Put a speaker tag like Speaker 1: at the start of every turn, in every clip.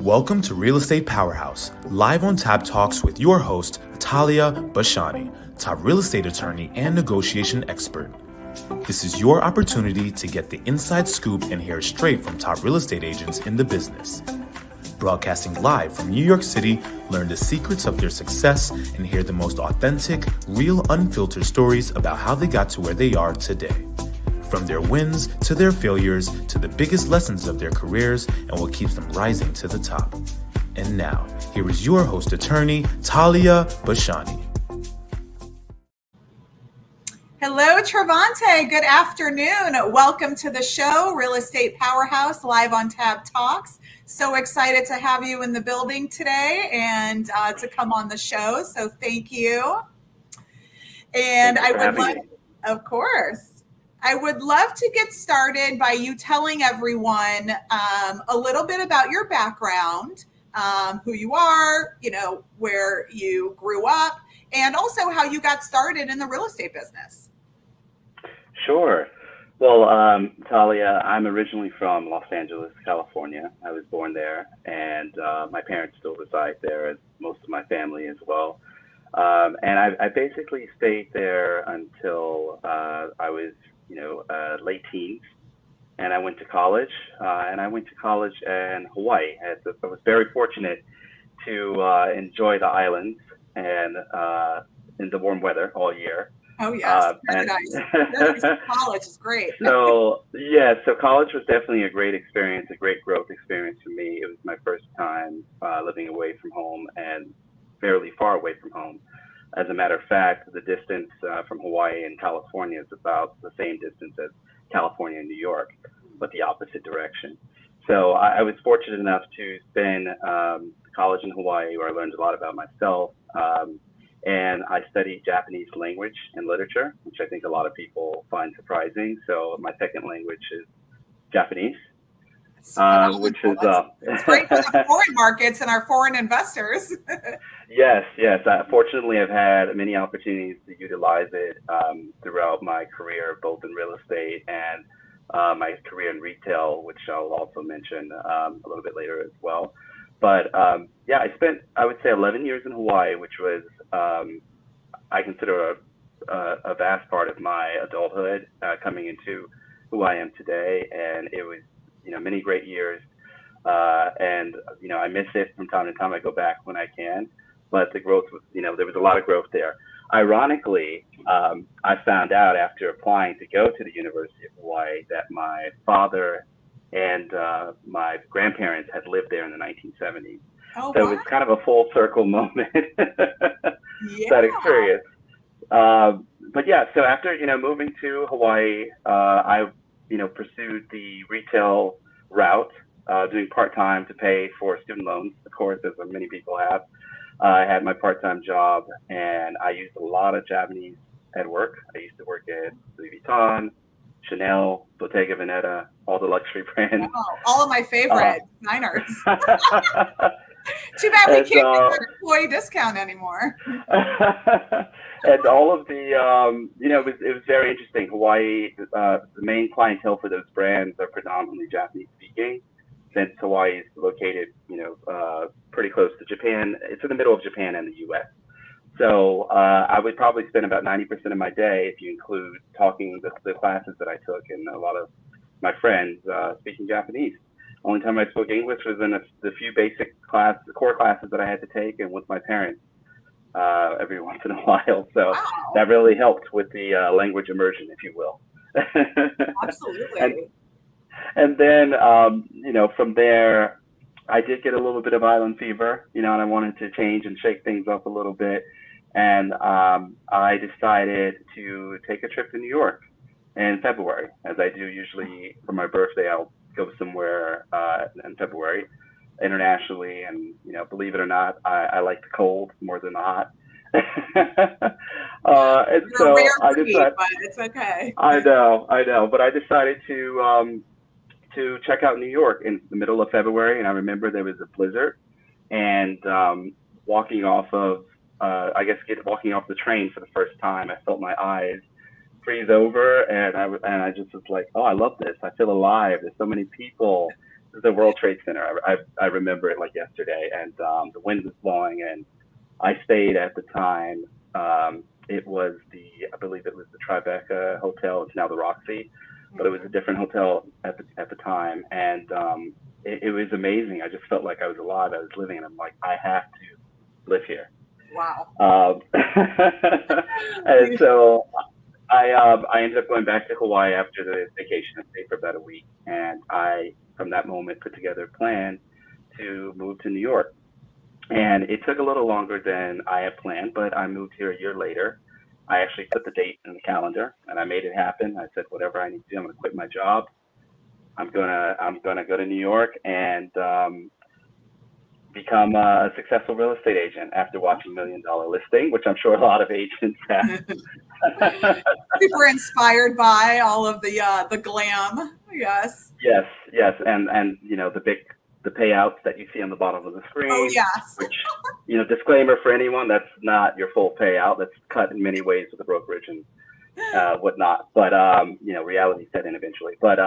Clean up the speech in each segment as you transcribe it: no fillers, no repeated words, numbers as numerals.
Speaker 1: Welcome to Real Estate Powerhouse, live on Tab Talks with your host, Talia Bashani, top real estate attorney and negotiation expert. This is your opportunity to get the inside scoop and hear straight from top real estate agents in the business. Broadcasting live from New York City, learn the secrets of their success and hear the most authentic, real, unfiltered stories about how they got to where they are today. From their wins to their failures to the biggest lessons of their careers and what keeps them rising to the top. And now, here is your host attorney, Talia Bashani.
Speaker 2: Hello, Travonte. Good afternoon. Welcome to the show, Real Estate Powerhouse, live on Tab Talks. So excited to have you in the building today and to come on the show. So thank you. And I would love, of course. I would love to get started by you telling everyone a little bit about your background, who you are, where you grew up, and also how you got started in the real estate business.
Speaker 3: Sure. Well, Talia, I'm originally from Los Angeles, California. I was born there, and my parents still reside there, as most of my family as well. And I basically stayed there until I was late teens, and I went to college, in Hawaii. I was very fortunate to enjoy the islands and in the warm weather all year.
Speaker 2: Oh yes, paradise. College is great.
Speaker 3: So college was definitely a great experience, a great growth experience for me. It was my first time living away from home and fairly far away from home. As a matter of fact, the distance from Hawaii and California is about the same distance as California and New York, but the opposite direction. So I was fortunate enough to spend college in Hawaii, where I learned a lot about myself. And I studied Japanese language and literature, which I think a lot of people find surprising. So my second language is Japanese. Which is
Speaker 2: it's great for the foreign markets and our foreign investors.
Speaker 3: Yes. Fortunately, I've had many opportunities to utilize it throughout my career, both in real estate and my career in retail, which I'll also mention a little bit later as well. But I spent, I would say, 11 years in Hawaii, which was I consider a vast part of my adulthood coming into who I am today, and it was many great years, and I miss it from time to time. I go back when I can, but the growth was, there was a lot of growth there. Ironically, I found out after applying to go to the University of Hawaii that my father and my grandparents had lived there in the 1970s.
Speaker 2: Oh,
Speaker 3: so
Speaker 2: wow.
Speaker 3: It was kind of a full circle moment, that experience. So after, moving to Hawaii, I pursued the retail route, doing part-time to pay for student loans, of course, as many people have. I had my part-time job, and I used a lot of Japanese at work. I used to work at Louis Vuitton, Chanel, Bottega Veneta, all the luxury brands.
Speaker 2: Wow, all of my favorite designers. Too bad we can't get an employee discount anymore.
Speaker 3: And all of the, it was very interesting. Hawaii, the main clientele for those brands are predominantly Japanese speaking, since Hawaii is located, pretty close to Japan. It's in the middle of Japan and the U.S. So I would probably spend about 90% of my day, if you include talking the classes that I took, and a lot of my friends speaking Japanese. Only time I spoke English was in the few basic core classes that I had to take, and with my parents every once in a while. So
Speaker 2: wow.
Speaker 3: That really helped with the language immersion, if you will.
Speaker 2: Absolutely.
Speaker 3: And then, from there, I did get a little bit of island fever, and I wanted to change and shake things up a little bit. And I decided to take a trip to New York in February, as I do usually for my birthday. I'll go somewhere in February internationally, and believe it or not, I like the cold more than the hot. And so I decided,
Speaker 2: but it's okay.
Speaker 3: I know, but I decided to check out New York in the middle of February, and I remember there was a blizzard, and walking off the train for the first time, I felt my eyes freeze over, and I just was like, oh, I love this. I feel alive. There's so many people. the World Trade Center. I remember it like yesterday, and the wind was blowing, and I stayed at the time. It was I believe it was the Tribeca Hotel. It's now the Roxy, but it was a different hotel at the time, and it was amazing. I just felt like I was alive. I was living, and I'm like, I have to live here.
Speaker 2: Wow.
Speaker 3: And so I ended up going back to Hawaii after the vacation. I stayed for about a week, and I, from that moment, put together a plan to move to New York. And it took a little longer than I had planned, but I moved here a year later. I actually put the date in the calendar, and I made it happen. I said, whatever I need to do, I'm going to quit my job. I'm gonna go to New York and become a successful real estate agent after watching $1 Million Listing, which I'm sure a lot of agents have.
Speaker 2: Super inspired by all of the glam. Yes.
Speaker 3: Yes, and you know the payouts that you see on the bottom of the screen.
Speaker 2: Oh yes.
Speaker 3: Which, you know, disclaimer for anyone, that's not your full payout. That's cut in many ways with the brokerage and whatnot. But you know, reality set in eventually. But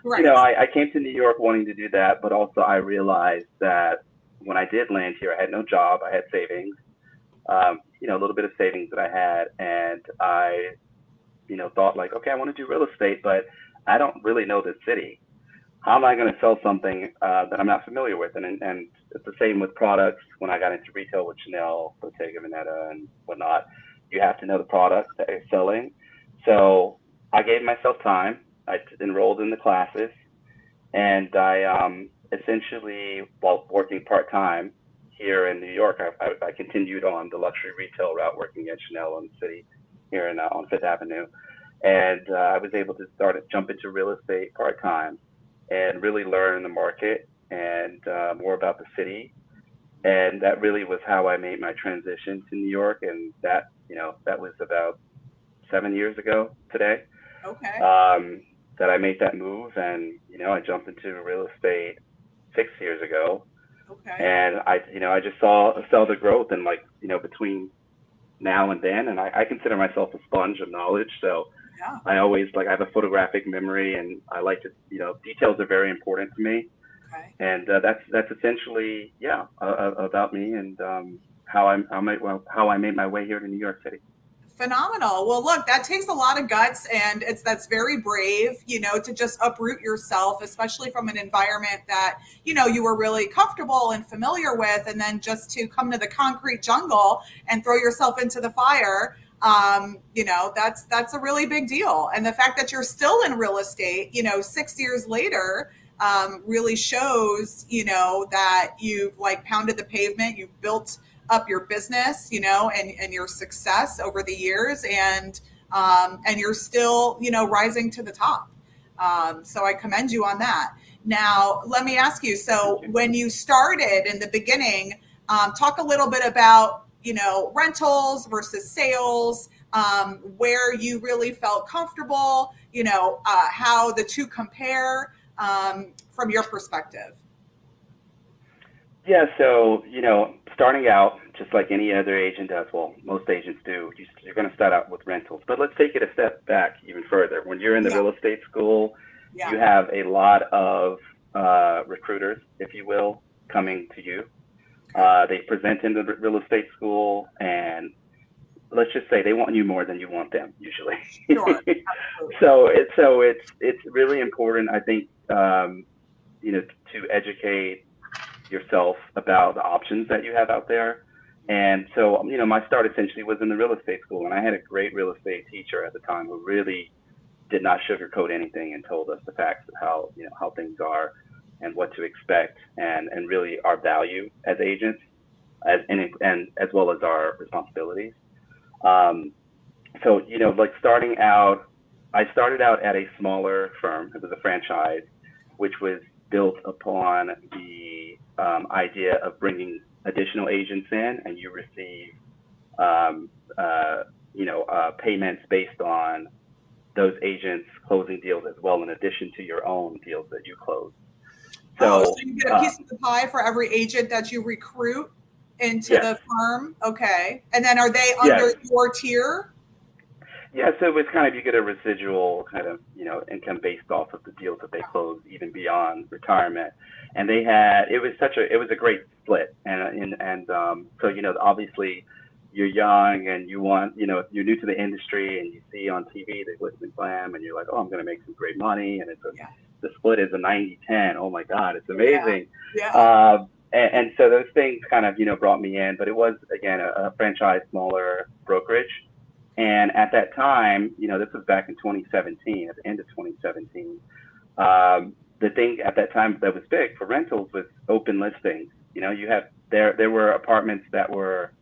Speaker 2: Right.
Speaker 3: you know, I came to New York wanting to do that, but also I realized that when I did land here, I had no job. I had savings, you know, a little bit of savings that I had, and I, you know, thought like, okay, I want to do real estate, but I don't really know this city. How am I going to sell something that I'm not familiar with? And it's the same with products. When I got into retail with Chanel, Bottega Veneta, and whatnot, you have to know the products that you're selling. So I gave myself time. I enrolled in the classes, and I essentially, while working part-time here in New York, I continued on the luxury retail route, working at Chanel in the city here on Fifth Avenue. And I was able to jump into real estate part-time and really learn the market and more about the city. And that really was how I made my transition to New York. And that, you know, that was about 7 years ago today.
Speaker 2: Okay.
Speaker 3: That I made that move. And, you know, I jumped into real estate 6 years ago.
Speaker 2: Okay.
Speaker 3: And I just saw the growth, and like, you know, between now and then, and I consider myself a sponge of knowledge. So
Speaker 2: Yeah.
Speaker 3: I always I have a photographic memory, and I like to, you know, details are very important to me.
Speaker 2: Okay.
Speaker 3: And that's essentially, about me and how I made my way here to New York City.
Speaker 2: Phenomenal. Well, look, that takes a lot of guts, and that's very brave, you know, to just uproot yourself, especially from an environment that, you know, you were really comfortable and familiar with, and then just to come to the concrete jungle and throw yourself into the fire. You know, that's a really big deal. And the fact that you're still in real estate, you know, 6 years later, really shows, you know, that you've like pounded the pavement, you've built up your business, you know, and your success over the years, and you're still, you know, rising to the top. So I commend you on that. Now, let me ask you, so when you started in the beginning, talk a little bit about, you know, rentals versus sales, where you really felt comfortable, you know, how the two compare from your perspective.
Speaker 3: Yeah, so, you know, starting out, just like any other agent does, well, most agents do, you're going to start out with rentals. But let's take it a step back even further. When you're in the real estate school, you have a lot of recruiters, if you will, coming to you. They present in the real estate school, and let's just say they want you more than you want them, usually.
Speaker 2: Sure.
Speaker 3: So it's really important, I think, you know, to educate yourself about the options that you have out there. And so, you know, my start essentially was in the real estate school, and I had a great real estate teacher at the time who really did not sugarcoat anything and told us the facts of how, you know, how things are and what to expect, and really our value as agents, and as well as our responsibilities. So, you know, like starting out, I started out at a smaller firm. It was a franchise, which was built upon the idea of bringing additional agents in, and you receive, payments based on those agents closing deals as well, in addition to your own deals that you close.
Speaker 2: So you get a piece of the pie for every agent that you recruit into the firm. Okay. And then are they under your tier?
Speaker 3: Yeah, so it was kind of, you get a residual kind of, income based off of the deals that they closed even beyond retirement. And it was a great split. So, obviously you're young and you want, you're new to the industry and you see on TV the glitz and glam and you're like, oh, I'm going to make some great money. And the split is a 90-10. Oh my God, it's amazing. And so those things kind of, brought me in, but it was, again, a franchise, smaller brokerage. And at that time, this was back in 2017, at the end of 2017. The thing at that time that was big for rentals was open listings. There were apartments that were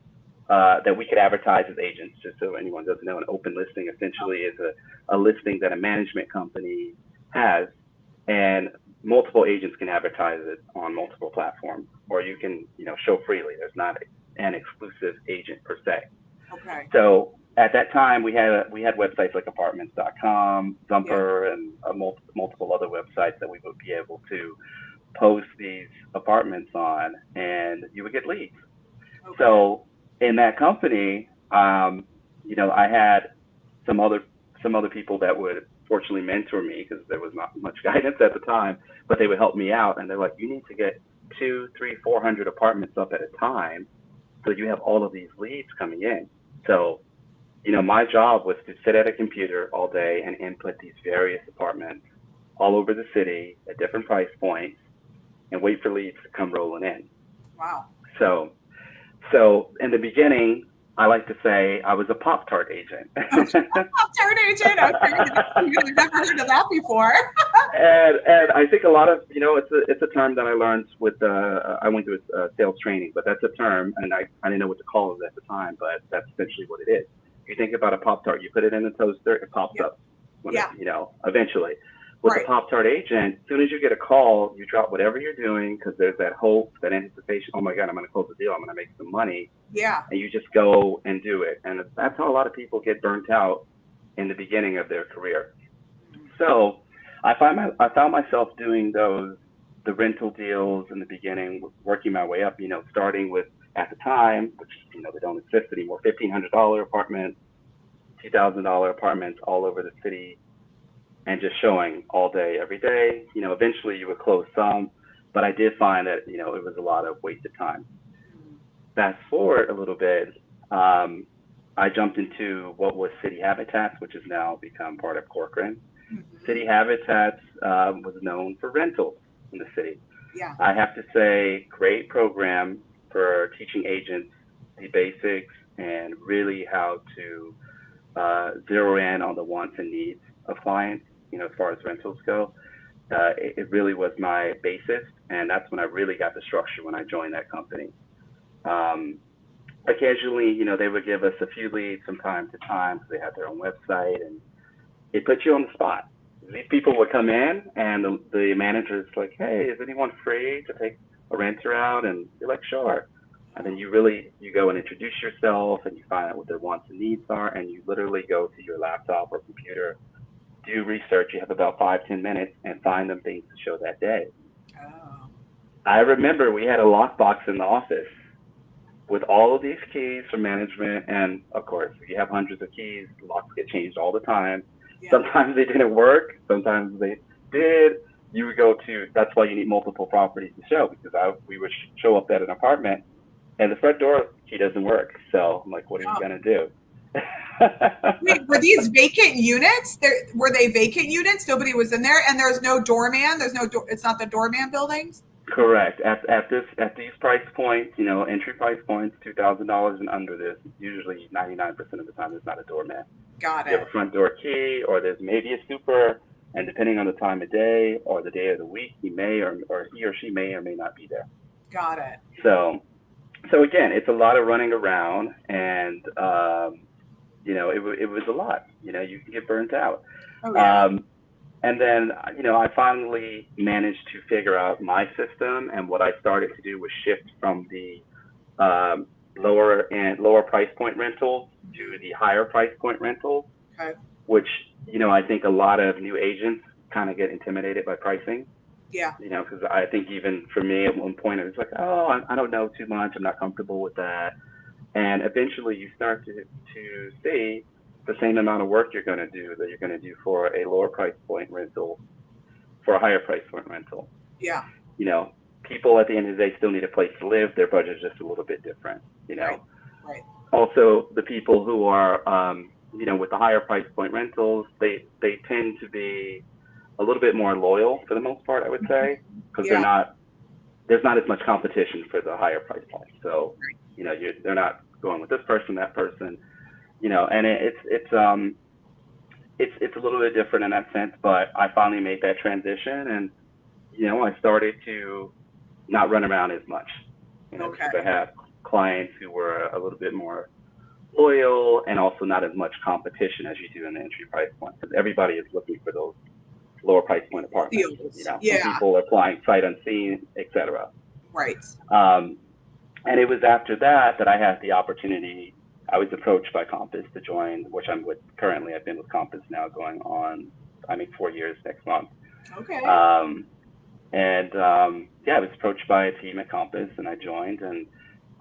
Speaker 3: that we could advertise as agents. Just so anyone doesn't know, an open listing essentially is a listing that a management company has, and multiple agents can advertise it on multiple platforms, or you can show freely. There's not an exclusive agent per se.
Speaker 2: Okay.
Speaker 3: So at that time, we had websites like apartments.com, Zumper, and multiple other websites that we would be able to post these apartments on, and you would get leads. Okay. So in that company, I had some other people that would fortunately mentor me, because there was not much guidance at the time, but they would help me out. And they're like, you need to get 200, 300, 400 apartments up at a time, so you have all of these leads coming in. So, my job was to sit at a computer all day and input these various apartments all over the city at different price points and wait for leads to come rolling in.
Speaker 2: Wow.
Speaker 3: So in the beginning, I like to say I was a Pop-Tart agent.
Speaker 2: Pop-Tart agent? I've never heard of that before.
Speaker 3: and I think a lot of, it's a term that I learned with, I went through sales training, but that's a term, and I didn't know what to call it at the time, but that's essentially what it is. You think about a Pop-Tart, you put it in the toaster, it pops up, eventually. With a Pop-Tart agent, as soon as you get a call, you drop whatever you're doing, because there's that hope, that anticipation, oh my God, I'm going to close the deal, I'm going to make some money.
Speaker 2: Yeah.
Speaker 3: And you just go and do it. And that's how a lot of people get burnt out in the beginning of their career. So I found myself doing the rental deals in the beginning, working my way up, starting with, at the time, which, they don't exist anymore, $1,500 apartments, $2,000 apartments all over the city, and just showing all day, every day. Eventually you would close some, but I did find that, it was a lot of wasted time. Fast forward a little bit, I jumped into what was City Habitats, which has now become part of Corcoran. Mm-hmm. City Habitats was known for rentals in the city.
Speaker 2: Yeah.
Speaker 3: I have to say, great program for teaching agents the basics and really how to zero in on the wants and needs of clients, as far as rentals go. It really was my basis, and that's when I really got the structure when I joined that company. Occasionally, they would give us a few leads from time to time, because they had their own website, and it put you on the spot. These people would come in, and the manager's like, hey, is anyone free to take a renter out? And you're like, sure. And then you go and introduce yourself, and you find out what their wants and needs are, and you literally go to your laptop or computer, do research. You have about 5-10 minutes, and find them things to show that day.
Speaker 2: Oh.
Speaker 3: I remember we had a lockbox in the office with all of these keys from management, and of course, if you have hundreds of keys, locks get changed all the time. Yeah. Sometimes they didn't work, sometimes they did. You would go to, that's why you need multiple properties to show, because we would show up at an apartment and the front door key doesn't work. So I'm like, what are you going to do?
Speaker 2: Wait, were these vacant units? Were they vacant units? Nobody was in there, and there's no doorman. It's not the doorman buildings.
Speaker 3: Correct. At these price points, entry price points, $2,000 and under this, usually 99% of the time there's not a doorman.
Speaker 2: Got it.
Speaker 3: You have a front door key, or there's maybe a super, and depending on the time of day or the day of the week, he or she may or may not be there.
Speaker 2: Got it.
Speaker 3: So again, it's a lot of running around, and it was a lot. You can get burnt out.
Speaker 2: Oh, yeah.
Speaker 3: And then, I finally managed to figure out my system, and what I started to do was shift from the lower price point rentals to the higher price point rentals,
Speaker 2: okay.
Speaker 3: Which, I think a lot of new agents kind of get intimidated by pricing.
Speaker 2: Yeah.
Speaker 3: Because I think even for me at one point, it was like, oh, I don't know too much. I'm not comfortable with that. And eventually you start to see the same amount of work you're going to do that you're going to do for a lower price point rental, for a higher price point rental.
Speaker 2: Yeah.
Speaker 3: You know, people at the end of the day still need a place to live. Their budget is just a little bit different, you know.
Speaker 2: Right.
Speaker 3: Also, the people who are, you know, with the higher price point rentals, they tend to be a little bit more loyal for the most part, I would say, because there's not as much competition for the higher price point. So, you know, they're not going with this person, that person, you know, and it's a little bit different in that sense. But I finally made that transition, and you know, I started to not run around as much. You know, because I have clients who were a little bit more loyal, and also not as much competition as you do in the entry price point, because everybody is looking for those lower price point apartments. You know, some people are applying sight unseen, etc.
Speaker 2: Right.
Speaker 3: And it was after that I had the opportunity. I was approached by Compass to join, which I'm with currently. I've been with Compass now going on, 4 years next month.
Speaker 2: Okay.
Speaker 3: I was approached by a team at Compass, and I joined, and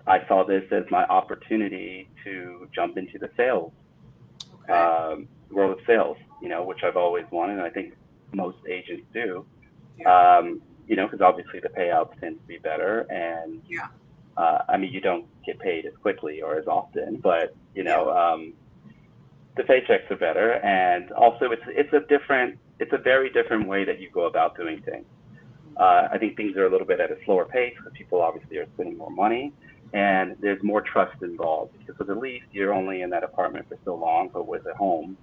Speaker 3: I saw this as my opportunity to jump into the sales, world of sales, you know, which I've always wanted, and I think most agents do, you know, because obviously the payouts tend to be better, and you don't get paid as quickly or as often, but you know, the paychecks are better, and also it's a very different way that you go about doing things. I think things are a little bit at a slower pace because people obviously are spending more money, and there's more trust involved, because with a lease you're only in that apartment for so long, but with a home,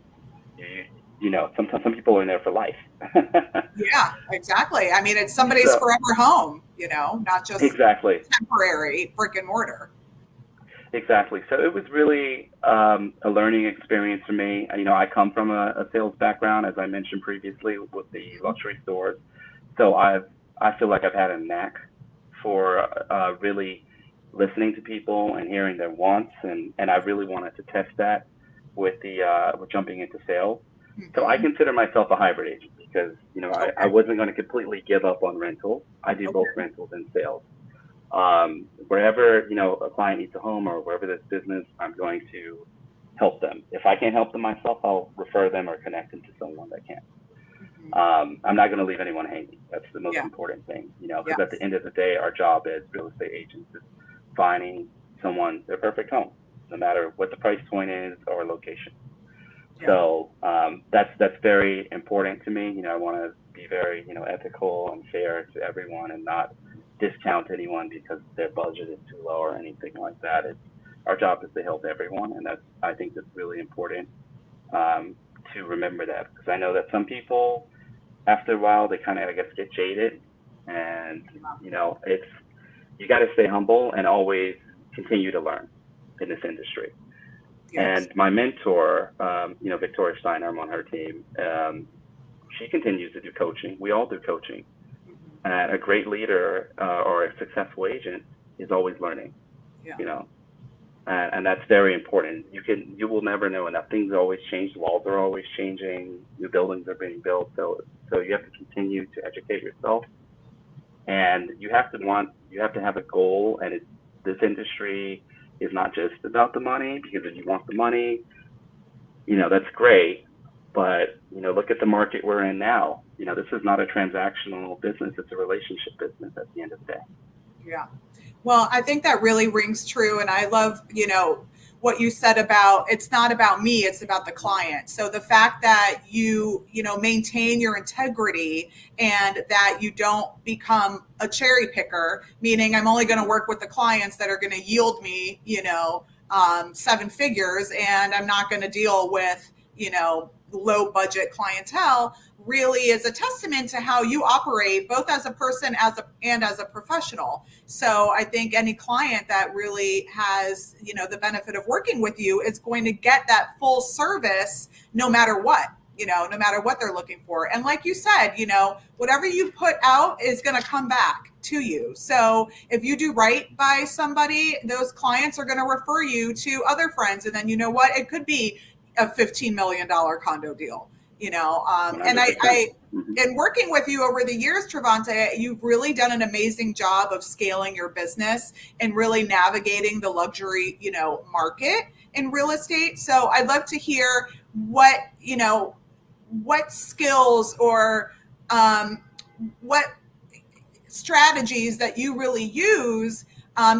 Speaker 3: you know, some people are in there for life.
Speaker 2: Yeah, exactly. I mean, it's somebody's forever home, you know, not just temporary brick and mortar.
Speaker 3: Exactly. So it was really a learning experience for me. You know, I come from a sales background, as I mentioned previously, with the luxury stores. So I feel like I've had a knack for really listening to people and hearing their wants, and I really wanted to test that with jumping into sales. So I consider myself a hybrid agent because, you know, I wasn't going to completely give up on rentals. I do both rentals and sales. Wherever, you know, a client needs a home or wherever there's business, I'm going to help them. If I can't help them myself, I'll refer them or connect them to someone that can. I'm not going to leave anyone hanging. That's the most important thing, you know, because at the end of the day, our job as real estate agents is finding someone their perfect home, no matter what the price point is or location. So that's very important to me. You know, I want to be very, you know, ethical and fair to everyone and not discount anyone because their budget is too low or anything like that. Our job is to help everyone, and I think that's really important to remember that, because I know that some people, after a while, they kind of, I guess, get jaded, and you know, you got to stay humble and always continue to learn in this industry. And my mentor, you know, Victoria Steiner, I'm on her team. She continues to do coaching. We all do coaching. A great leader or a successful agent is always learning. You know, and that's very important. You will never know enough. Things always change. Laws are always changing. New buildings are being built. So you have to continue to educate yourself. And you have to have a goal. And this industry is not just about the money, because if you want the money, you know, that's great. But, you know, look at the market we're in now. You know, this is not a transactional business. It's a relationship business at the end of the day. Yeah.
Speaker 2: Well, I think that really rings true. And I love, you know, what you said about, it's not about me, it's about the client. So the fact that you know, maintain your integrity and that you don't become a cherry picker, meaning I'm only going to work with the clients that are going to yield me, you know, 7 figures, and I'm not going to deal with, you know, low budget clientele, really is a testament to how you operate both as a person and as a professional. So I think any client that really has, you know, the benefit of working with you is going to get that full service no matter what, you know, no matter what they're looking for. And like you said, you know, whatever you put out is going to come back to you. So if you do right by somebody, those clients are going to refer you to other friends. And then, you know what, it could be a $15 million condo deal, you know, and in working with you over the years, Travonte, you've really done an amazing job of scaling your business and really navigating the luxury, you know, market. in real estate. So I'd love to hear what skills or what strategies that you really use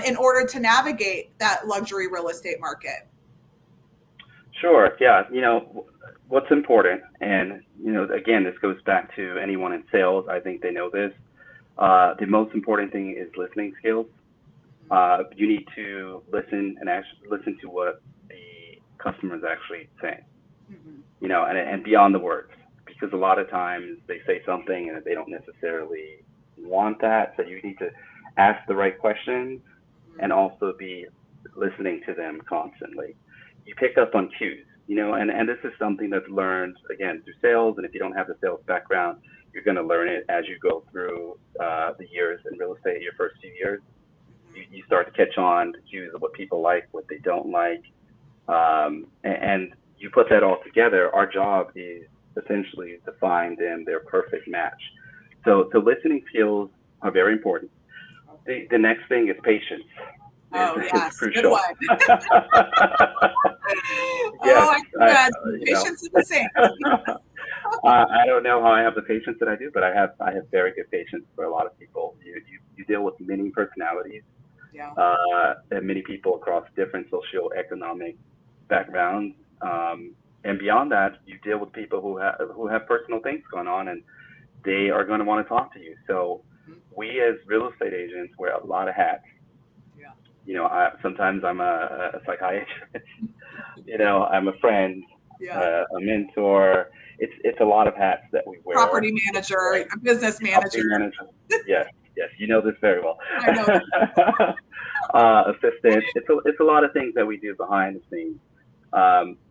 Speaker 2: in order to navigate that luxury real estate market.
Speaker 3: Sure. Yeah. What's important, and, again, this goes back to anyone in sales. I think they know this. The most important thing is listening skills. You need to listen and actually listen to what the customer is actually saying, and beyond the words, because a lot of times they say something and they don't necessarily want that. So you need to ask the right questions and also be listening to them constantly. You pick up on cues, and this is something that's learned, again, through sales. And if you don't have the sales background, you're going to learn it as you go through the years in real estate, your first few years. You start to catch on to cues of what people like, what they don't like. And you put that all together. Our job is essentially to find them their perfect match. So listening skills are very important. The next thing is patience.
Speaker 2: Oh, yes,
Speaker 3: it's crucial.
Speaker 2: good one.
Speaker 3: Yes,
Speaker 2: patience is the same.
Speaker 3: I don't know how I have the patience that I do, but I have very good patience for a lot of people. You deal with many personalities, and many people across different socioeconomic backgrounds, and beyond that, you deal with people who have personal things going on, and they are going to want to talk to you. So we as real estate agents wear a lot of hats. Sometimes I'm a psychiatrist. I'm a friend, a mentor. It's a lot of hats that we wear.
Speaker 2: Property manager, a business manager.
Speaker 3: Yes, you know this very well.
Speaker 2: I know.
Speaker 3: Assistant. It's a lot of things that we do behind the scenes.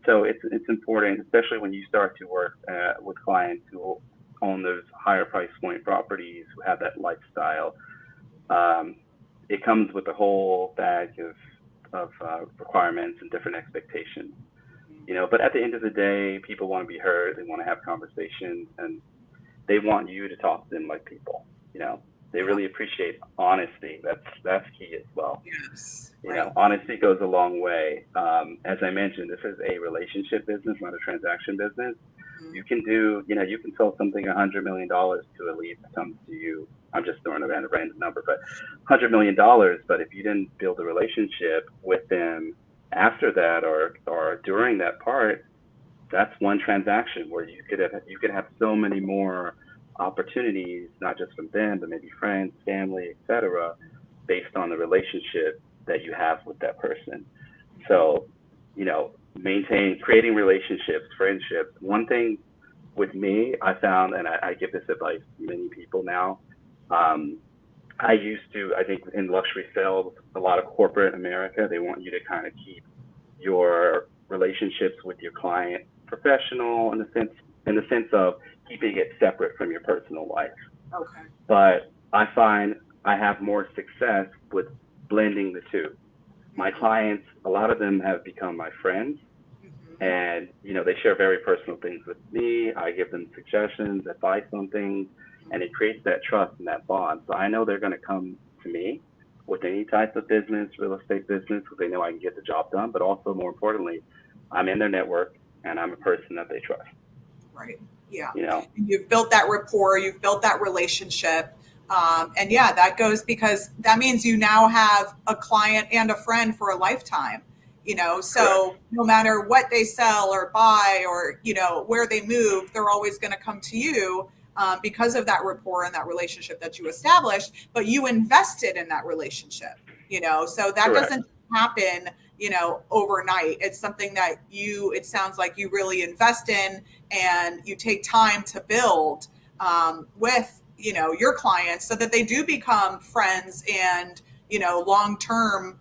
Speaker 3: So it's important, especially when you start to work with clients who own those higher price point properties, who have that lifestyle. It comes with a whole bag of requirements and different expectations, but at the end of the day, people want to be heard. They want to have conversations, and they want you to talk to them like people. They really appreciate honesty. That's key as well.
Speaker 2: Yes.
Speaker 3: Honesty goes a long way. As I mentioned, this is a relationship business, not a transaction business. You can you can sell something $100 million to a lead that comes to you. I'm just throwing a random number, but $100 million. But if you didn't build a relationship with them after that or during that part, that's one transaction where you could have so many more opportunities, not just from them, but maybe friends, family, etc., based on the relationship that you have with that person. So, creating relationships, friendships. One thing with me, I found, and I give this advice to many people now. I used to, I think in luxury sales, a lot of corporate America, they want you to kind of keep your relationships with your client professional in the sense of keeping it separate from your personal life.
Speaker 2: Okay.
Speaker 3: But I find I have more success with blending the two. My clients, a lot of them have become my friends, and they share very personal things with me. I give them suggestions, advice on things, and it creates that trust and that bond. So I know they're going to come to me with any type of business, real estate business, because they know I can get the job done. But also, more importantly, I'm in their network, and I'm a person that they trust.
Speaker 2: Right. Yeah. And you've built that rapport. You've built that relationship. And that goes because that means you now have a client and a friend for a lifetime. So correct. No matter what they sell or buy or, where they move, they're always going to come to you because of that rapport and that relationship that you established, but you invested in that relationship, so that correct. Doesn't happen, overnight. It's something that it sounds like you really invest in and you take time to build with, your clients so that they do become friends and, long-term,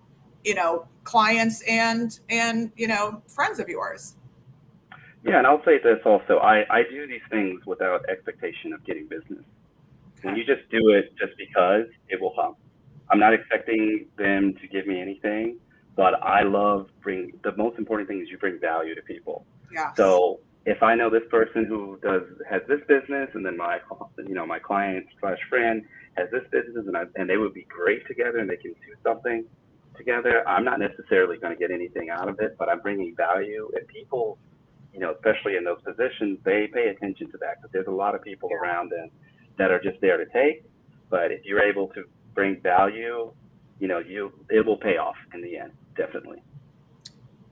Speaker 2: clients and friends of yours.
Speaker 3: Yeah, and I'll say this also. I do these things without expectation of getting business. Okay. When you just do it just because, it will come. I'm not expecting them to give me anything, but the most important thing is you bring value to people.
Speaker 2: Yeah.
Speaker 3: So if I know this person who has this business, and then my client /friend has this business, and they would be great together, and they can do something, together, I'm not necessarily going to get anything out of it, but I'm bringing value, and people, especially in those positions, they pay attention to that because there's a lot of people around them that are just there to take. But if you're able to bring value, it will pay off in the end, definitely.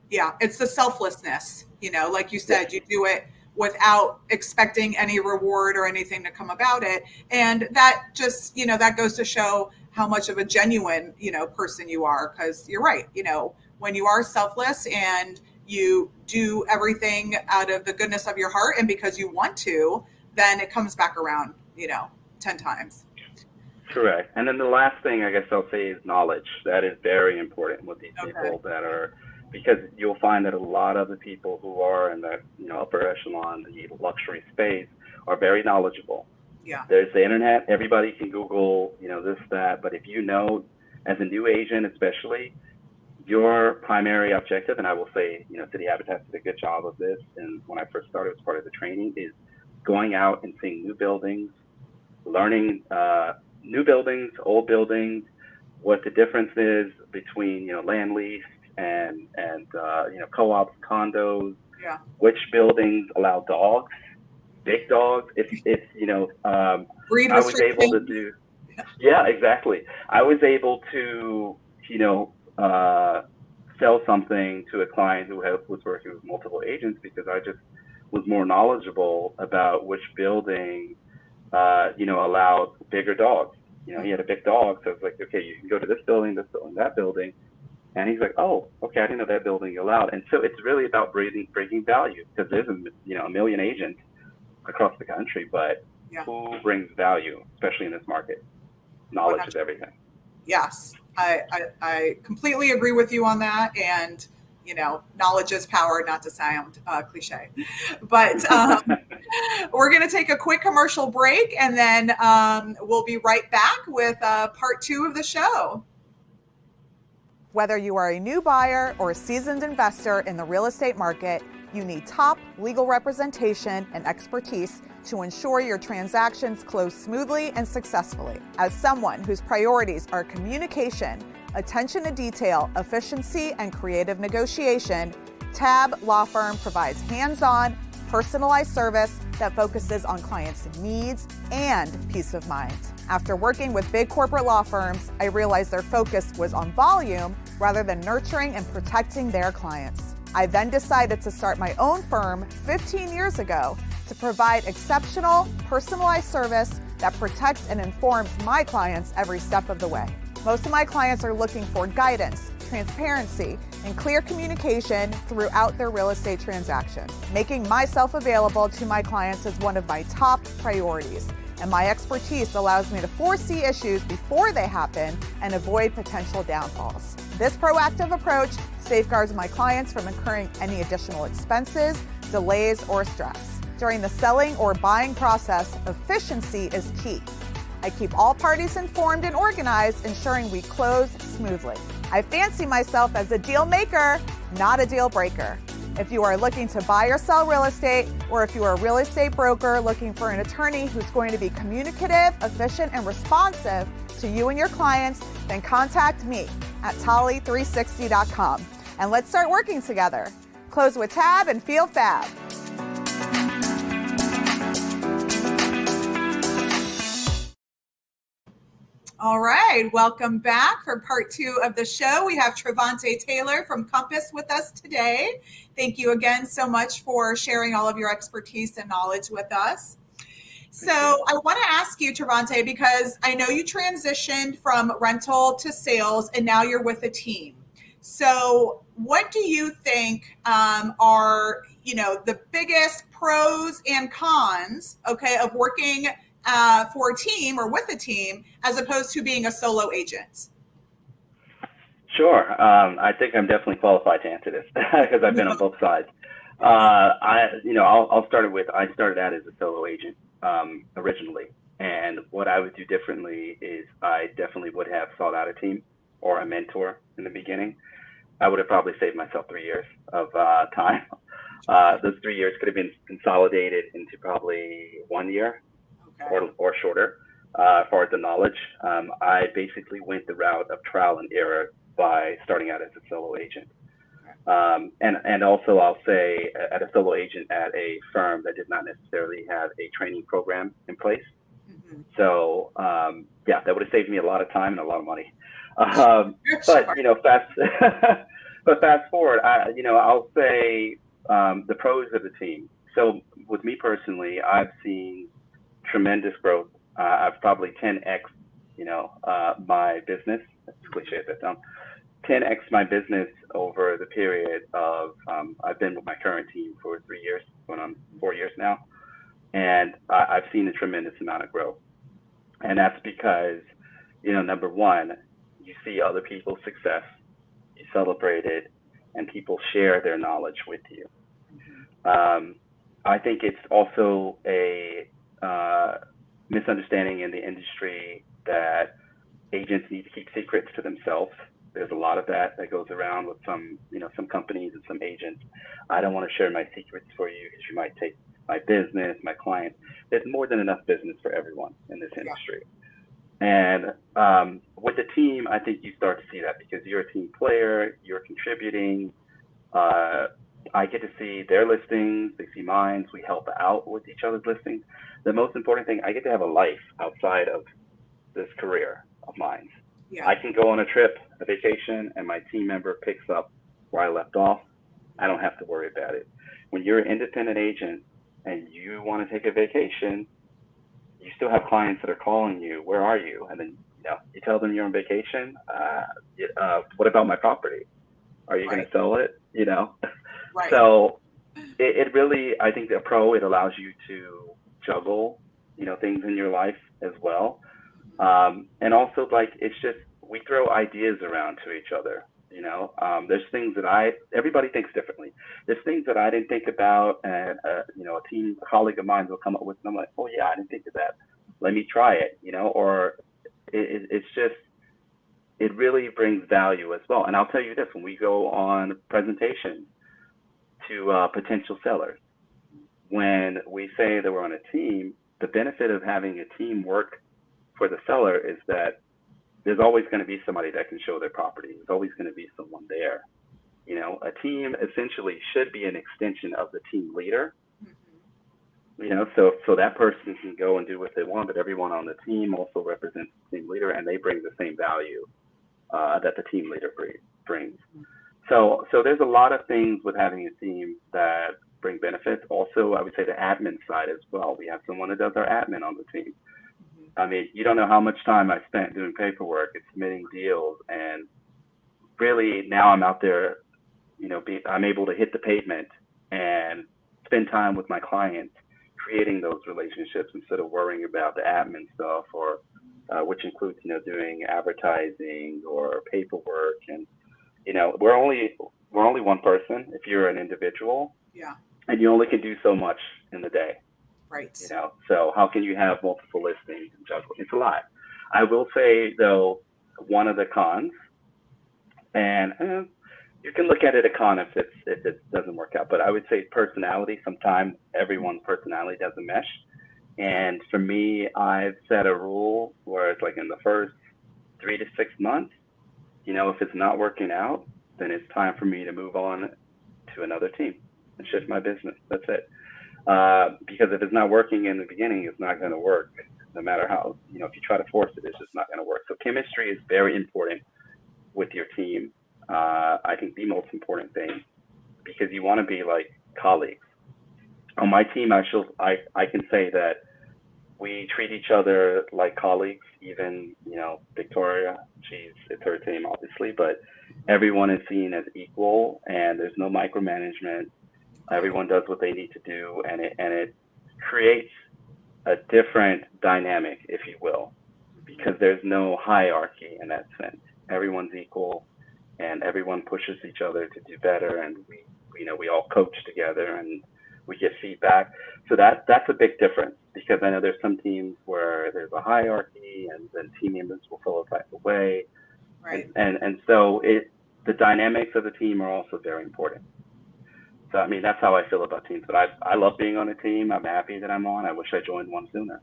Speaker 2: Yeah, it's the selflessness, like you said, you do it without expecting any reward or anything to come about it. And that just, that goes to show how much of a genuine, person you are. Because you're right, when you are selfless and you do everything out of the goodness of your heart and because you want to, then it comes back around, 10 times.
Speaker 3: Correct. And then the last thing I guess I'll say is knowledge. That is very important with these people that are, because you'll find that a lot of the people who are in that upper echelon, the luxury space, are very knowledgeable.
Speaker 2: Yeah.
Speaker 3: There's the internet. Everybody can Google, this, that. But if as a new agent especially, your primary objective, and I will say, City Habitat did a good job of this, and when I first started as part of the training, is going out and seeing new buildings, learning new buildings, old buildings, what the difference is between land lease and co-ops, condos, which buildings allow dogs, big dogs.
Speaker 2: Breed
Speaker 3: I was able to do, exactly. I was able to, sell something to a client who was working with multiple agents because I just was more knowledgeable about which building, allowed bigger dogs. He had a big dog, so it's like, okay, you can go to this building, that building. And he's like, oh, okay, I didn't know that building allowed. And so it's really about bringing value because there's a million agents across the country, but who brings value, especially in this market? Knowledge 100%. Is everything.
Speaker 2: Yes, I completely agree with you on that. And, knowledge is power, not to sound cliche. But we're going to take a quick commercial break, and then we'll be right back with part 2 of the show. Whether you are a new buyer or a seasoned investor in the real estate market, you need top legal representation and expertise to ensure your transactions close smoothly and successfully. As someone whose priorities are communication, attention to detail, efficiency, and creative negotiation, TAB Law Firm provides hands-on, personalized service that focuses on clients' needs and peace of mind. After working with big corporate law firms, I realized their focus was on volume rather than nurturing and protecting their clients. I then decided to start my own firm 15 years ago to provide exceptional, personalized service that protects and informs my clients every step of the way. Most of my clients are looking for guidance, transparency, and clear communication throughout their real estate transaction. Making myself available to my clients is one of my top priorities, and my expertise allows me to foresee issues before they happen and avoid potential downfalls. This proactive approach safeguards my clients from incurring any additional expenses, delays, or stress. During the selling or buying process, efficiency is key. I keep all parties informed and organized, ensuring we close smoothly. I fancy myself as a deal maker, not a deal breaker. If you are looking to buy or sell real estate, or if you are a real estate broker looking for an attorney who's going to be communicative, efficient, and responsive to you and your clients, then contact me at Tally360.com. And let's start working together. Close with TAB and feel fab. All right, welcome back for part 2 of the show. We have Travonte Taylor from Compass with us today. Thank you again so much for sharing all of your expertise and knowledge with us. So I want to ask you, Travonte, because I know you transitioned from rental to sales and now you're with a team. So what do you think are, the biggest pros and cons, of working for a team or with a team as opposed to being a solo agent?
Speaker 3: Sure. I think I'm definitely qualified to answer this because I've been on both sides. I'll start it with, I started out as a solo agent originally. And what I would do differently is I definitely would have sought out a team or a mentor in the beginning. I would have probably saved myself 3 years of time. Those 3 years could have been consolidated into probably 1 year. Or shorter, as far as the knowledge. I basically went the route of trial and error by starting out as a solo agent. And also I'll say at a solo agent at a firm that did not necessarily have a training program in place.
Speaker 2: Mm-hmm.
Speaker 3: So yeah, that would have saved me a lot of time and a lot of money.
Speaker 2: Sure.
Speaker 3: But fast forward, I'll say the pros of the team. So with me personally, I've seen tremendous growth. I've probably 10x, my business. That's cliche at that time. 10x my business over the period of I've been with my current team for 3 years, going on 4 years now, and I've seen a tremendous amount of growth. And that's because, number one, you see other people's success, you celebrate it, and people share their knowledge with you. I think it's also a misunderstanding in the industry that agents need to keep secrets to themselves. There's a lot of that goes around with some companies and some agents. I don't want to share my secrets for you because you might take my business, my clients. There's more than enough business for everyone in this industry. And with the team, I think you start to see that because you're a team player, you're contributing. I get to see their listings, they see mine, we help out with each other's listings. The most important thing, I get to have a life outside of this career of mine.
Speaker 2: Yeah.
Speaker 3: I can go on a trip, a vacation, and my team member picks up where I left off. I don't have to worry about it. When you're an independent agent and you want to take a vacation, you still have clients that are calling you, where are you? And then you tell them you're on vacation. What about my property? Are you going to sell it?
Speaker 2: Right.
Speaker 3: So it really, I think the pro, it allows you to juggle, things in your life as well. And also, it's just, we throw ideas around to each other. There's things that everybody thinks differently. There's things that I didn't think about, and a colleague of mine will come up with, and I'm like, oh yeah, I didn't think of that. Let me try it. Or it's just, it really brings value as well. And I'll tell you this: when we go on presentations to potential sellers, when we say that we're on a team, the benefit of having a team work for the seller is that there's always going to be somebody that can show their property. There's always going to be someone there. A team essentially should be an extension of the team leader. So that person can go and do what they want, but everyone on the team also represents the team leader, and they bring the same value that the team leader brings. So there's a lot of things with having a team that bring benefits. Also, I would say the admin side as well. We have someone that does our admin on the team. I mean, you don't know how much time I spent doing paperwork and submitting deals, and really now I'm out there, I'm able to hit the pavement and spend time with my clients, creating those relationships instead of worrying about the admin stuff, or which includes, doing advertising or paperwork. And, we're only one person if you're an individual.
Speaker 2: Yeah.
Speaker 3: And you only can do so much in the day.
Speaker 2: Right.
Speaker 3: So how can you have multiple listings and juggle? It's a lot. I will say, though, one of the cons, and you can look at it a con if it doesn't work out, but I would say personality. Sometimes everyone's personality doesn't mesh. And for me, I've set a rule where it's like in the first 3 to 6 months, if it's not working out, then it's time for me to move on to another team and shift my business. That's it. Because if it's not working in the beginning, it's not going to work no matter how, if you try to force it, it's just not going to work. So chemistry is very important with your team. I think the most important thing, because you want to be like colleagues. On my team, I can say that we treat each other like colleagues. Even, Victoria, it's her team, obviously, but everyone is seen as equal, and there's no micromanagement. Everyone does what they need to do, and it creates a different dynamic, if you will, because there's no hierarchy in that sense. Everyone's equal, and everyone pushes each other to do better, and we all coach together, and we get feedback. So that's a big difference, because I know there's some teams where there's a hierarchy, and then team members will feel a type of way,
Speaker 2: Right.
Speaker 3: And so the dynamics of the team are also very important. So, I mean, that's how I feel about teams. But I love being on a team. I'm happy that I'm on. I wish I joined one sooner.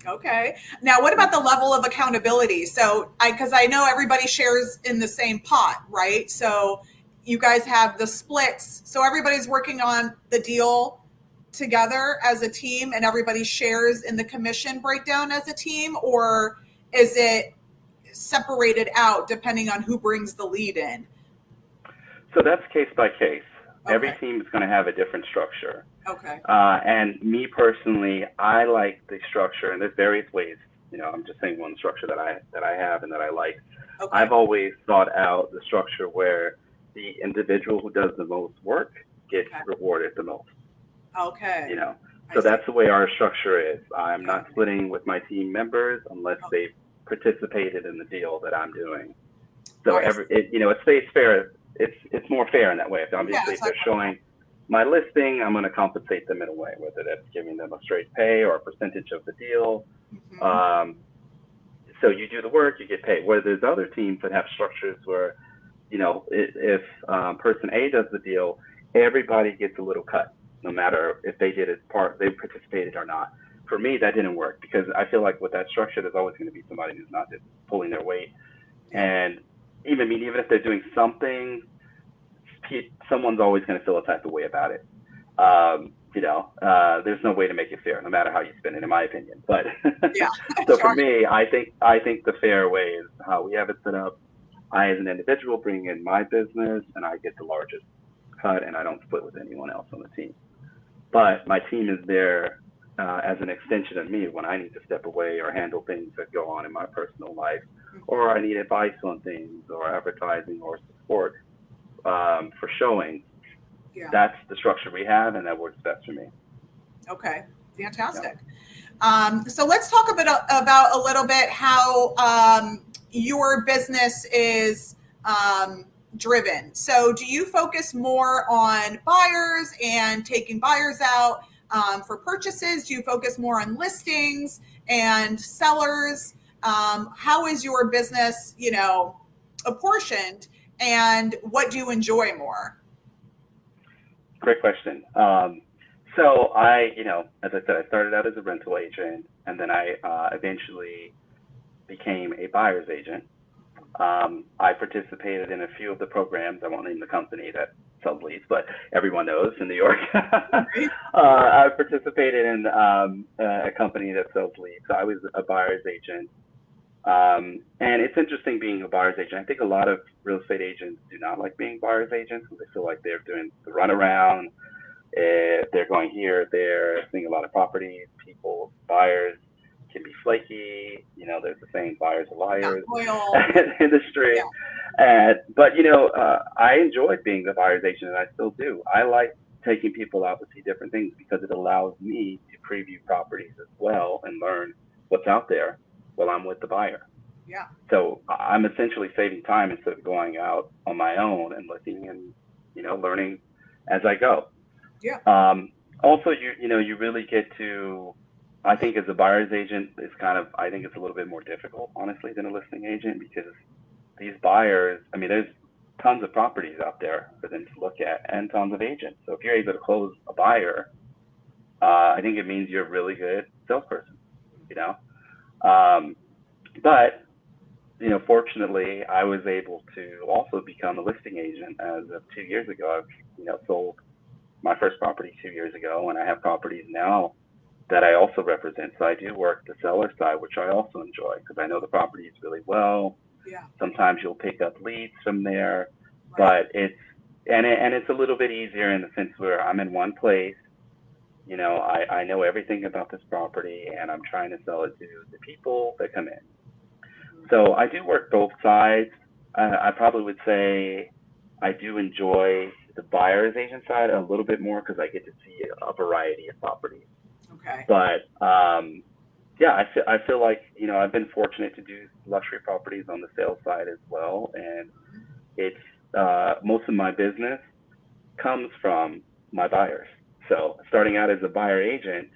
Speaker 2: Okay. Now, what about the level of accountability? So, because I know everybody shares in the same pot, right? So, you guys have the splits. So, everybody's working on the deal together as a team and everybody shares in the commission breakdown as a team, or is it separated out depending on who brings the lead in?
Speaker 3: So that's case by case.
Speaker 2: Okay.
Speaker 3: Every team is going to have a different structure.
Speaker 2: Okay.
Speaker 3: And me personally, I like the structure, and there's various ways. I'm just saying one structure that I have and that I like.
Speaker 2: Okay.
Speaker 3: I've always thought out the structure where the individual who does the most work gets rewarded the most.
Speaker 2: Okay.
Speaker 3: So that's the way our structure is. I'm not splitting with my team members unless they've participated in the deal that I'm doing. So it stays fair. It's more fair in that way. If obviously if they're showing my listing, I'm going to compensate them in a way, whether that's giving them a straight pay or a percentage of the deal.
Speaker 2: Mm-hmm.
Speaker 3: So you do the work, you get paid. Where there's other teams that have structures where, if person A does the deal, everybody gets a little cut, no matter if they they participated or not. For me, that didn't work because I feel like with that structure, there's always going to be somebody who's not just pulling their weight. And even if they're doing something, someone's always going to feel a type of way about it. There's no way to make it fair, no matter how you spin it, in my opinion. But so for me, I think the fair way is how we have it set up. I, as an individual, bring in my business, and I get the largest cut, and I don't split with anyone else on the team. But my team is there as an extension of me when I need to step away or handle things that go on in my personal life, or I need advice on things, or advertising, or support for showing. That's the structure we have, and that works best for me.
Speaker 2: Okay, fantastic. So let's talk about a little bit how your business is driven. So do you focus more on buyers and taking buyers out for purchases? Do you focus more on listings and sellers? How is your business, apportioned, and what do you enjoy more?
Speaker 3: Great question. So I, as I said, I started out as a rental agent, and then I eventually became a buyer's agent. I participated in a few of the programs. I won't name the company that sells leads, but everyone knows in New York. I participated in a company that sells leads. So I was a buyer's agent. And it's interesting being a buyer's agent. I think a lot of real estate agents do not like being buyer's agents because they feel like they're doing the runaround. They're going here, there, seeing a lot of properties. Buyers can be flaky. There's the saying, buyers are liars in the industry. But I enjoyed being the buyer's agent, and I still do. I like taking people out to see different things because it allows me to preview properties as well and learn what's out there while I'm with the buyer.
Speaker 2: Yeah.
Speaker 3: So I'm essentially saving time instead of going out on my own and looking and, learning as I go.
Speaker 2: Yeah.
Speaker 3: Also, you really get to, I think as a buyer's agent, I think it's a little bit more difficult, honestly, than a listing agent because these buyers, there's tons of properties out there for them to look at and tons of agents. So if you're able to close a buyer, I think it means you're a really good salesperson, But, fortunately, I was able to also become a listing agent as of 2 years ago. I've, sold my first property 2 years ago, and I have properties now that I also represent. So I do work the seller side, which I also enjoy because I know the properties really well.
Speaker 2: Yeah.
Speaker 3: Sometimes you'll pick up leads from there, but it's a little bit easier in the sense where I'm in one place. I know everything about this property, and I'm trying to sell it to the people that come in. So I do work both sides. I probably would say I do enjoy the buyer's agent side a little bit more because I get to see a variety of properties.
Speaker 2: Okay.
Speaker 3: But I feel like I've been fortunate to do luxury properties on the sales side as well, and it's most of my business comes from my buyers. So starting out as a buyer agent,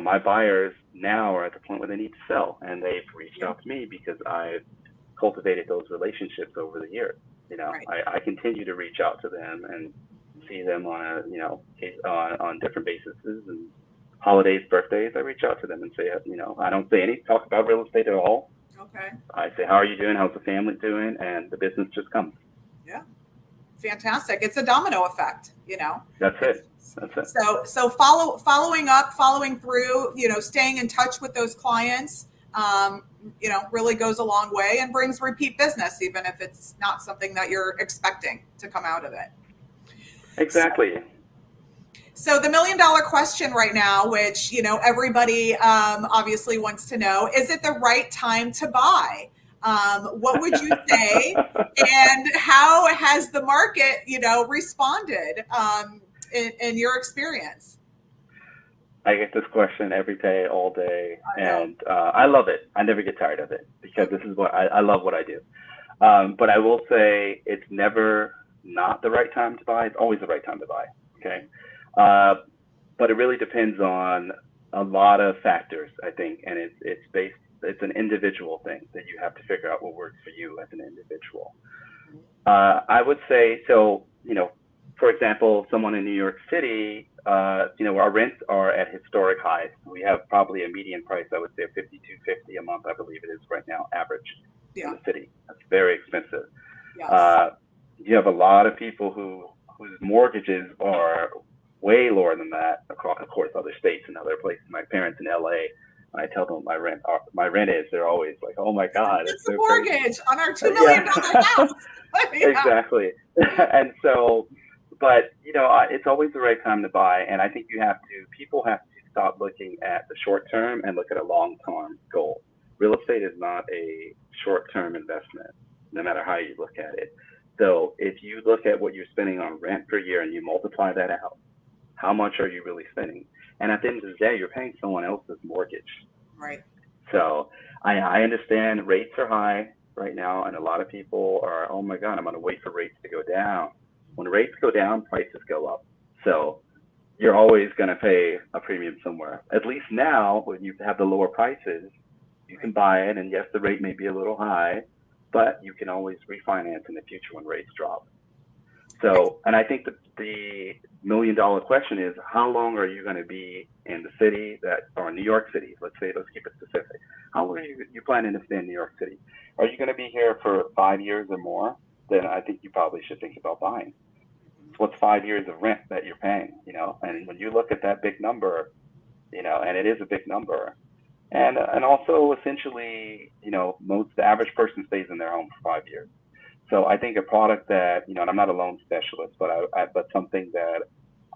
Speaker 3: my buyers now are at the point where they need to sell, and they've reached out to me because I've cultivated those relationships over the years. I continue to reach out to them and see them on on different bases and holidays, birthdays, I reach out to them and say, I don't say any talk about real estate at all.
Speaker 2: Okay.
Speaker 3: I say, how are you doing? How's the family doing? And the business just comes.
Speaker 2: Yeah. Fantastic. It's a domino effect,
Speaker 3: That's it.
Speaker 2: So following up, following through, staying in touch with those clients, really goes a long way and brings repeat business, even if it's not something that you're expecting to come out of it.
Speaker 3: Exactly.
Speaker 2: So the $1 million question right now, which, everybody obviously wants to know, is it the right time to buy? What would you say? And how has the market, responded in your experience?
Speaker 3: I get this question every day, all day, and I love it. I never get tired of it because this is what I love what I do. But I will say it's never not the right time to buy. It's always the right time to buy. Okay. But it really depends on a lot of factors, I think, and it's an individual thing that you have to figure out what works for you as an individual. I would say, so, for example, someone in New York City, our rents are at historic highs. We have probably a median price, I would say, of $5,250 a month, I believe it is right now, average in the city. That's very expensive.
Speaker 2: Yes.
Speaker 3: You have a lot of people whose mortgages are way lower than that across, of course, other states and other places. My parents in LA, when I tell them my rent is, they're always like, "Oh my God,
Speaker 2: it's
Speaker 3: so
Speaker 2: a mortgage
Speaker 3: crazy
Speaker 2: on our $2 million house."
Speaker 3: Exactly. And so, but it's always the right time to buy. And I think people have to stop looking at the short term and look at a long term goal. Real estate is not a short term investment, no matter how you look at it. So if you look at what you're spending on rent per year and you multiply that out, how much are you really spending? And at the end of the day, you're paying someone else's mortgage.
Speaker 2: Right.
Speaker 3: So I understand rates are high right now, and a lot of people are, oh my God, I'm going to wait for rates to go down. When rates go down, prices go up. So you're always going to pay a premium somewhere. At least now, when you have the lower prices, you can buy it, and yes, the rate may be a little high, but you can always refinance in the future when rates drop. So, and I think the $1 million question is, how long are you going to be in the city or New York City? Let's keep it specific. How long are you planning to stay in New York City? Are you going to be here for 5 years or more? Then I think you probably should think about buying. So what's 5 years of rent that you're paying, And when you look at that big number, and it is a big number, and also essentially, the average person stays in their home for 5 years. So I think a product that, and I'm not a loan specialist, but something that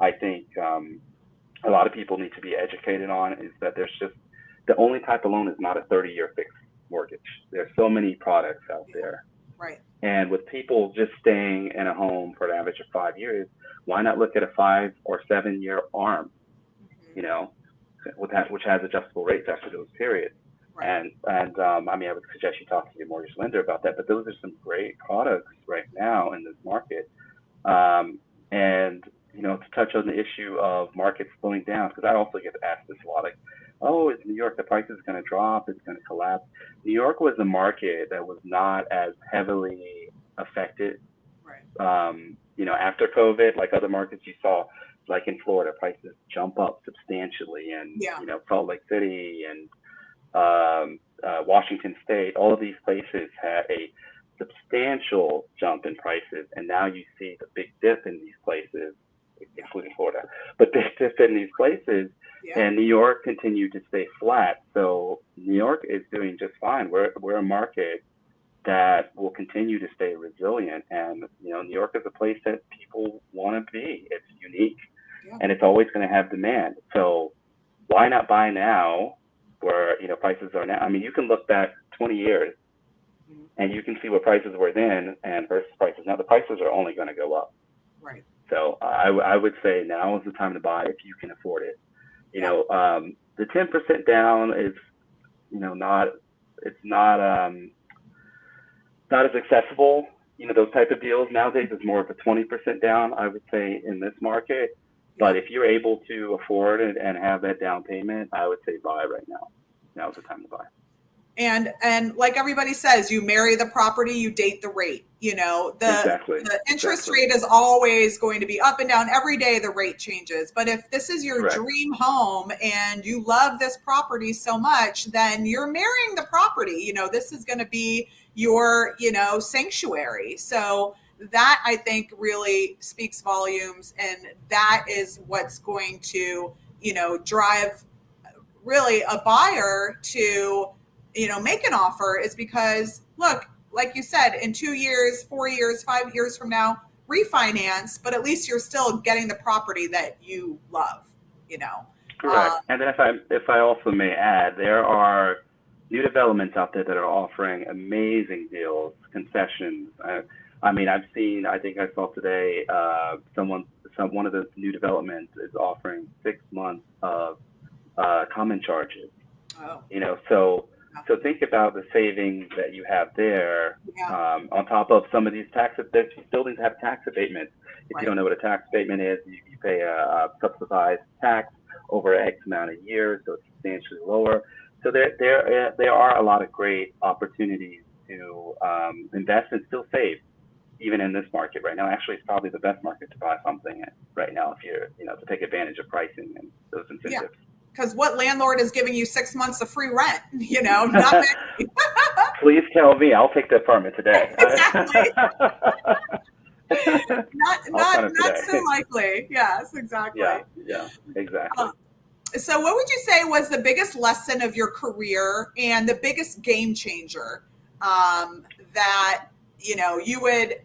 Speaker 3: I think a lot of people need to be educated on is that there's just, the only type of loan is not a 30-year fixed mortgage. There's so many products out there.
Speaker 2: Right.
Speaker 3: And with people just staying in a home for an average of 5 years, why not look at a 5 or 7 year ARM, which has adjustable rates after those periods. Right. And I would suggest you talk to your mortgage lender about that. But those are some great products right now in this market. And to touch on the issue of markets slowing down, because I also get asked this a lot, like, oh, is New York, the price is going to drop, it's going to collapse. New York was a market that was not as heavily affected. Right. After COVID, like other markets you saw, like in Florida, prices jump up substantially, and Salt Lake City and Washington State, all of these places had a substantial jump in prices, and now you see the big dip in these places, including Florida, but big dip in these places, and New York continued to stay flat. So New York is doing just fine. We're a market that will continue to stay resilient, and New York is a place that people want to be. It's unique, and it's always going to have demand. So why not buy now? Where prices are now. You can look back 20 years, and you can see what prices were then and versus prices now. The prices are only going to go up. Right. So I would say now is the time to buy if you can afford it. The 10% down is not as accessible. Those type of deals nowadays is more of a 20% down, I would say, in this market. But if you're able to afford it and have that down payment, I would say buy right now. Now's the time to buy.
Speaker 2: And like everybody says, you marry the property, you date the rate. The interest rate is always going to be up and down. Every day the rate changes. But if this is your dream home and you love this property so much, then you're marrying the property. This is going to be your, sanctuary. So that, I think, really speaks volumes. And that is what's going to, drive really a buyer to, make an offer, is because, look, like you said, in 2 years, 4 years, 5 years from now, refinance, but at least you're still getting the property that you love,
Speaker 3: Correct. And then if I also may add, there are new developments out there that are offering amazing deals, concessions. I think I saw today, one of the new developments is offering 6 months of common charges.
Speaker 2: Oh.
Speaker 3: So think about the savings that you have there,
Speaker 2: Yeah.
Speaker 3: On top of some of these these buildings have tax abatements. If you don't know what a tax abatement is, you pay a subsidized tax over X amount of years, so it's substantially lower. So there are a lot of great opportunities to invest and still save, even in this market right now. Actually, it's probably the best market to buy something right now if you're, to take advantage of pricing and those incentives.
Speaker 2: Yeah. Because what landlord is giving you 6 months of free rent? Not many.
Speaker 3: Please tell me. I'll take the apartment today.
Speaker 2: Exactly. not so likely. Yes, exactly.
Speaker 3: Yeah, exactly.
Speaker 2: So what would you say was the biggest lesson of your career and the biggest game changer that, you would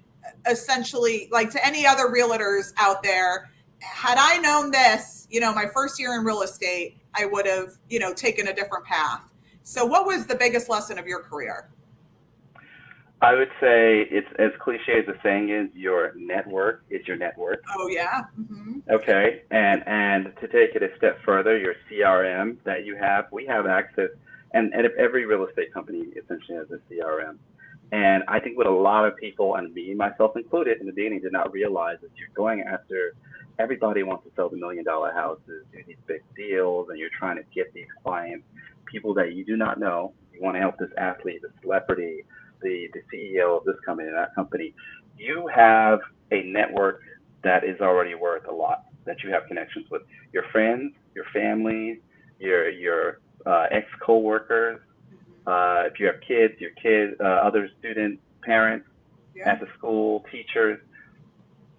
Speaker 2: essentially, like, to any other realtors out there, had I known this, my first year in real estate, I would have, taken a different path. So what was the biggest lesson of your career?
Speaker 3: I would say it's as cliche as the saying is, your network is your net worth.
Speaker 2: Oh, yeah. Mm-hmm.
Speaker 3: Okay. And to take it a step further, your CRM that you have, we have access, and every real estate company essentially has a CRM. And I think what a lot of people, and me, myself included, in the beginning did not realize is you're going after, everybody wants to sell the $1 million houses, do these big deals, and you're trying to get these clients, people that you do not know. You want to help this athlete, the celebrity, the CEO of this company and that company. You have a network that is already worth a lot, that you have connections with. Your friends, your family, your ex-coworkers, if you have kids, your kids, other students, parents at the school, teachers,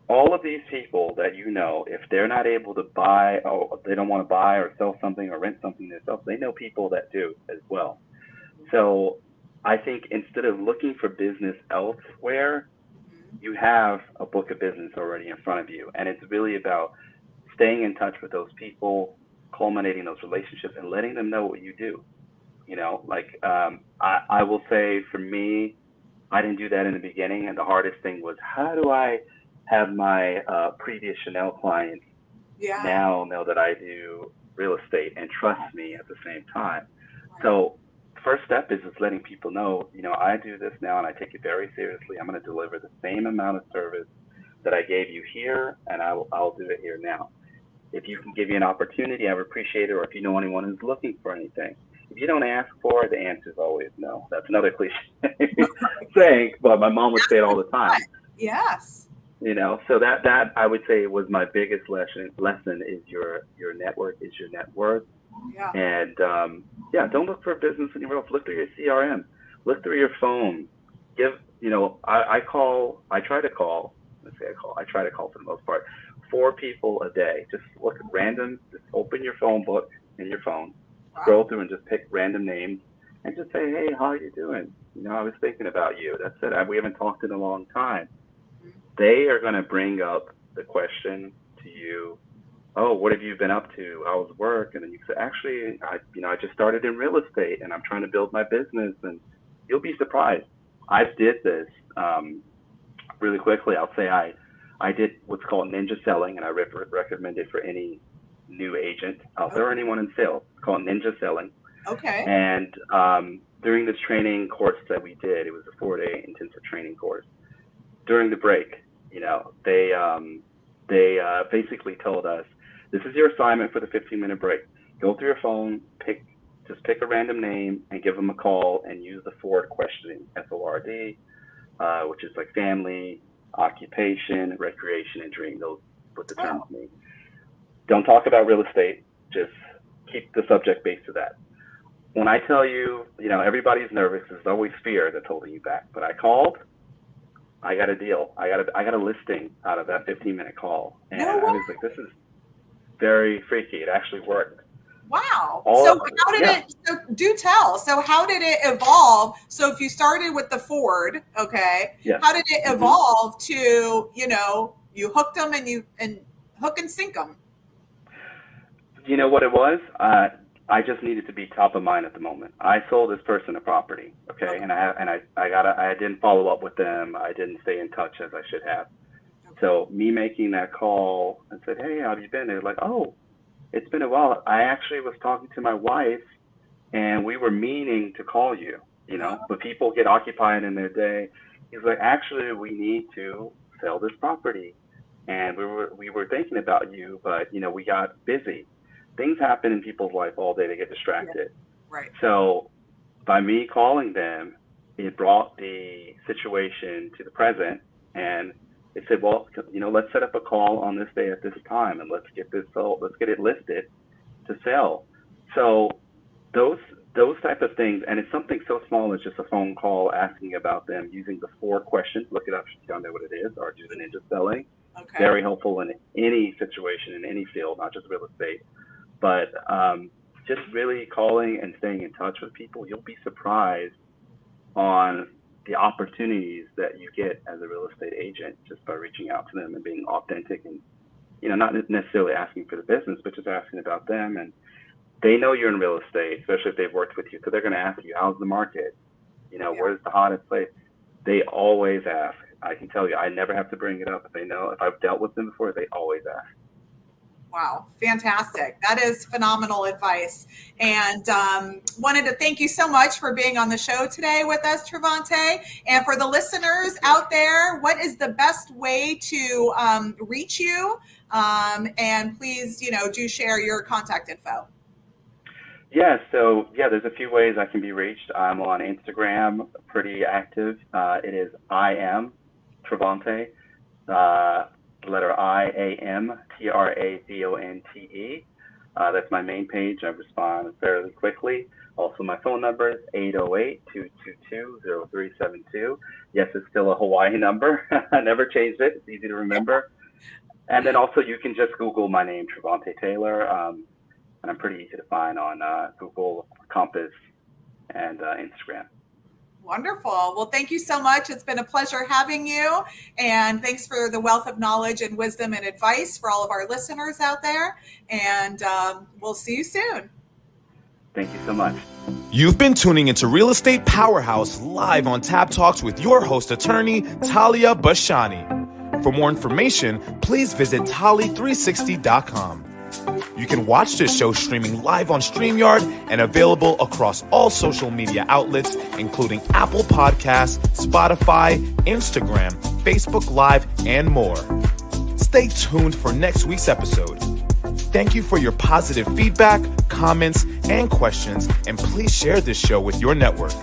Speaker 3: all of these people that if they're not able to buy, or they don't want to buy or sell something or rent something themselves, they know people that do as well. So I think instead of looking for business elsewhere, you have a book of business already in front of you. And it's really about staying in touch with those people, culminating those relationships, and letting them know what you do. I will say for me, I didn't do that in the beginning. And the hardest thing was, how do I have my previous Chanel clients now know that I do real estate and trust me at the same time? Right. So first step is just letting people know, I do this now and I take it very seriously. I'm going to deliver the same amount of service that I gave you here, and I'll do it here now. If you can give me an opportunity, I would appreciate it. Or if you know anyone who's looking for anything. If you don't ask for it, the answer is always no. That's another cliche saying, but my mom would say it all the time.
Speaker 2: Yes.
Speaker 3: So that I would say was my biggest lesson is your network is your net worth.
Speaker 2: Yeah.
Speaker 3: And don't look for business anywhere else. Look through your CRM. Look through your phone. I try to call for the most part 4 people a day. Just look at random, just open your phone book in your phone, scroll through and just pick random names and just say, hey, how are you doing? I was thinking about you. That's it. We haven't talked in a long time. They are going to bring up the question to you, oh, what have you been up to? How's work? And then you say, actually, I just started in real estate and I'm trying to build my business. And you'll be surprised. I did this really quickly. I'll say I did what's called ninja selling, and I recommend it for any new agent out there or anyone in sales. It's called ninja selling.
Speaker 2: Okay.
Speaker 3: And during this training course that we did, it was a 4-day intensive training course. During the break, they basically told us, this is your assignment for the 15-minute break. Go through your phone, pick just pick a random name and give them a call and use the FORD questioning, FORD, which is like family, occupation, recreation, and dream. Those what the terms mean. Don't talk about real estate. Just keep the subject base to that. When I tell you, everybody's nervous. There's always fear that's holding you back. But I called. I got a deal. I got a listing out of that 15-minute call, and I was like, this is very freaky. It actually worked.
Speaker 2: Wow. So how did it, so do tell. So how did it evolve? So if you started with the FORD, okay, how did it evolve to, you hooked them and hook and sink them?
Speaker 3: You know what it was? I just needed to be top of mind at the moment. I sold this person a property, okay? And I didn't follow up with them. I didn't stay in touch as I should have. Okay. So me making that call and said, hey, how have you been? They're like, oh, it's been a while. I actually was talking to my wife, and we were meaning to call you, but people get occupied in their day. He's like, actually, we need to sell this property, and we were thinking about you, but we got busy. Things happen in people's life all day. They get distracted.
Speaker 2: Yeah. Right.
Speaker 3: So by me calling them, it brought the situation to the present, and they said, well, let's set up a call on this day at this time, and let's get this sold. Let's get it listed to sell. So those type of things, and it's something so small as just a phone call asking about them, using the 4 questions. Look it up if you don't know what it is, or do the ninja selling. Okay. Very helpful in any situation, in any field, not just real estate. But just really calling and staying in touch with people, you'll be surprised on the opportunities that you get as a real estate agent just by reaching out to them and being authentic and, not necessarily asking for the business, but just asking about them. And they know you're in real estate, especially if they've worked with you. So they're going to ask you, how's the market? Where's the hottest place? They always ask. I can tell you, I never have to bring it up. If they know, if I've dealt with them before, they always ask.
Speaker 2: Wow. Fantastic. That is phenomenal advice. And wanted to thank you so much for being on the show today with us, Travonte. And for the listeners out there, what is the best way to reach you? And please, do share your contact info.
Speaker 3: Yeah. So there's a few ways I can be reached. I'm on Instagram, pretty active. It is I am Travonte. Letter I-A-M, Travonte. That's my main page. I respond fairly quickly. Also, my phone number is 808-222-0372. Yes, it's still a Hawaii number. I never changed it. It's easy to remember. And then also you can just Google my name, Travonte Taylor. And I'm pretty easy to find on Google, Compass, and Instagram.
Speaker 2: Wonderful. Well, thank you so much. It's been a pleasure having you. And thanks for the wealth of knowledge and wisdom and advice for all of our listeners out there. And we'll see you soon.
Speaker 3: Thank you so much.
Speaker 1: You've been tuning into Real Estate Powerhouse live on Tab Talks with your host, attorney Talia Bashani. For more information, please visit Tali360.com. You can watch this show streaming live on StreamYard and available across all social media outlets, including Apple Podcasts, Spotify, Instagram, Facebook Live, and more. Stay tuned for next week's episode. Thank you for your positive feedback, comments, and questions, and please share this show with your network.